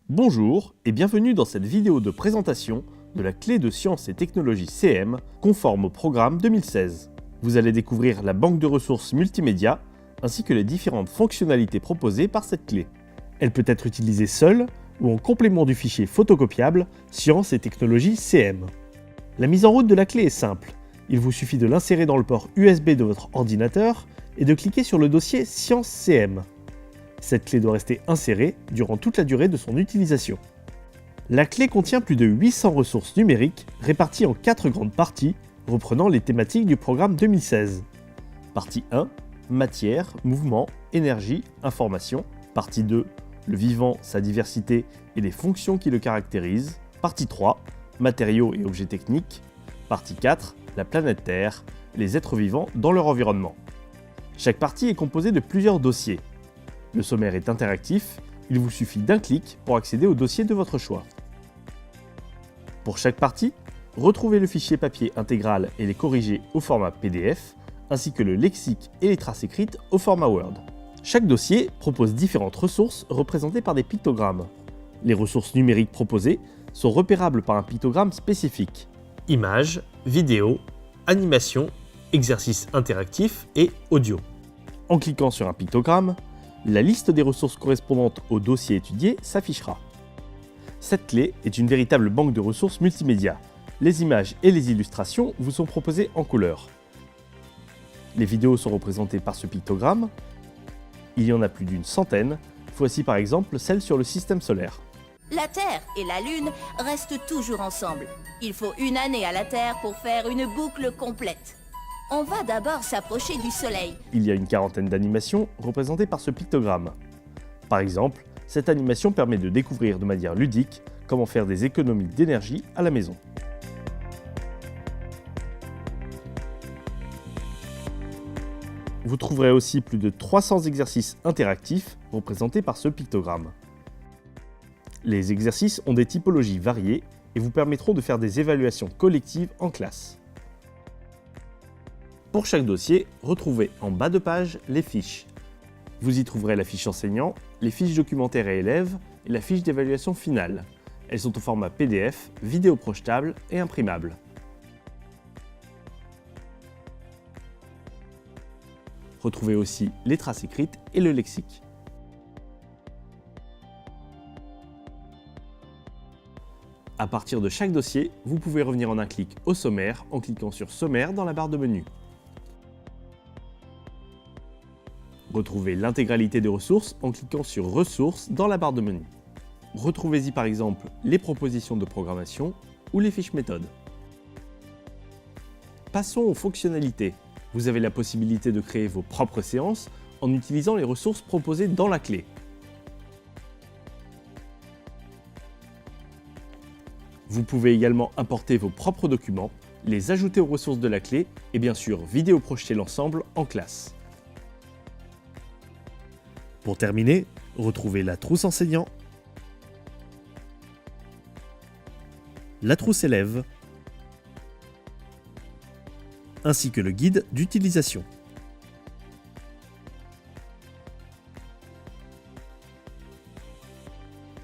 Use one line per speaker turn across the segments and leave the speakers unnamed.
Bonjour et bienvenue dans cette vidéo de présentation de la clé de sciences et technologies CM conforme au programme 2016. Vous allez découvrir la banque de ressources multimédia ainsi que les différentes fonctionnalités proposées par cette clé. Elle peut être utilisée seule ou en complément du fichier photocopiable Sciences et technologies CM. La mise en route de la clé est simple. Il vous suffit de l'insérer dans le port USB de votre ordinateur et de cliquer sur le dossier Sciences CM. Cette clé doit rester insérée durant toute la durée de son utilisation. La clé contient plus de 800 ressources numériques réparties en 4 grandes parties reprenant les thématiques du programme 2016. Partie 1, matière, mouvement, énergie, information. Partie 2, le vivant, sa diversité et les fonctions qui le caractérisent. Partie 3, matériaux et objets techniques. Partie 4, la planète Terre, les êtres vivants dans leur environnement. Chaque partie est composée de plusieurs dossiers. Le sommaire est interactif, il vous suffit d'un clic pour accéder au dossier de votre choix. Pour chaque partie, retrouvez le fichier papier intégral et les corrigés au format PDF, ainsi que le lexique et les traces écrites au format Word. Chaque dossier propose différentes ressources représentées par des pictogrammes. Les ressources numériques proposées sont repérables par un pictogramme spécifique. Images, vidéos, animations, exercices interactifs et audio. En cliquant sur un pictogramme, la liste des ressources correspondantes au dossier étudié s'affichera. Cette clé est une véritable banque de ressources multimédia. Les images et les illustrations vous sont proposées en couleur. Les vidéos sont représentées par ce pictogramme. Il y en a plus d'une centaine. Voici par exemple celle sur le système solaire.
La Terre et la Lune restent toujours ensemble. Il faut une année à la Terre pour faire une boucle complète. On va d'abord s'approcher du Soleil.
Il y a une quarantaine d'animations représentées par ce pictogramme. Par exemple, cette animation permet de découvrir de manière ludique comment faire des économies d'énergie à la maison. Vous trouverez aussi plus de 300 exercices interactifs représentés par ce pictogramme. Les exercices ont des typologies variées et vous permettront de faire des évaluations collectives en classe. Pour chaque dossier, retrouvez en bas de page les fiches. Vous y trouverez la fiche enseignant, les fiches documentaires et élèves et la fiche d'évaluation finale. Elles sont au format PDF, vidéo projetable et imprimable. Retrouvez aussi les traces écrites et le lexique. À partir de chaque dossier, vous pouvez revenir en un clic au sommaire en cliquant sur Sommaire dans la barre de menu. Retrouvez l'intégralité des ressources en cliquant sur Ressources dans la barre de menu. Retrouvez-y par exemple les propositions de programmation ou les fiches méthodes. Passons aux fonctionnalités. Vous avez la possibilité de créer vos propres séances en utilisant les ressources proposées dans la clé. Vous pouvez également importer vos propres documents, les ajouter aux ressources de la clé et bien sûr vidéo projeter l'ensemble en classe. Pour terminer, retrouvez la trousse enseignant, la trousse élève, ainsi que le guide d'utilisation.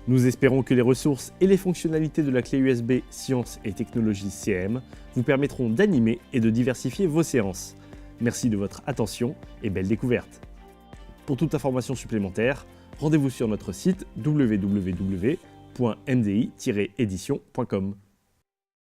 Nous espérons que les ressources et les fonctionnalités de la clé USB Sciences et technologies CM vous permettront d'animer et de diversifier vos séances. Merci de votre attention et belle découverte. Pour toute information supplémentaire, rendez-vous sur notre site www.mdi-edition.com.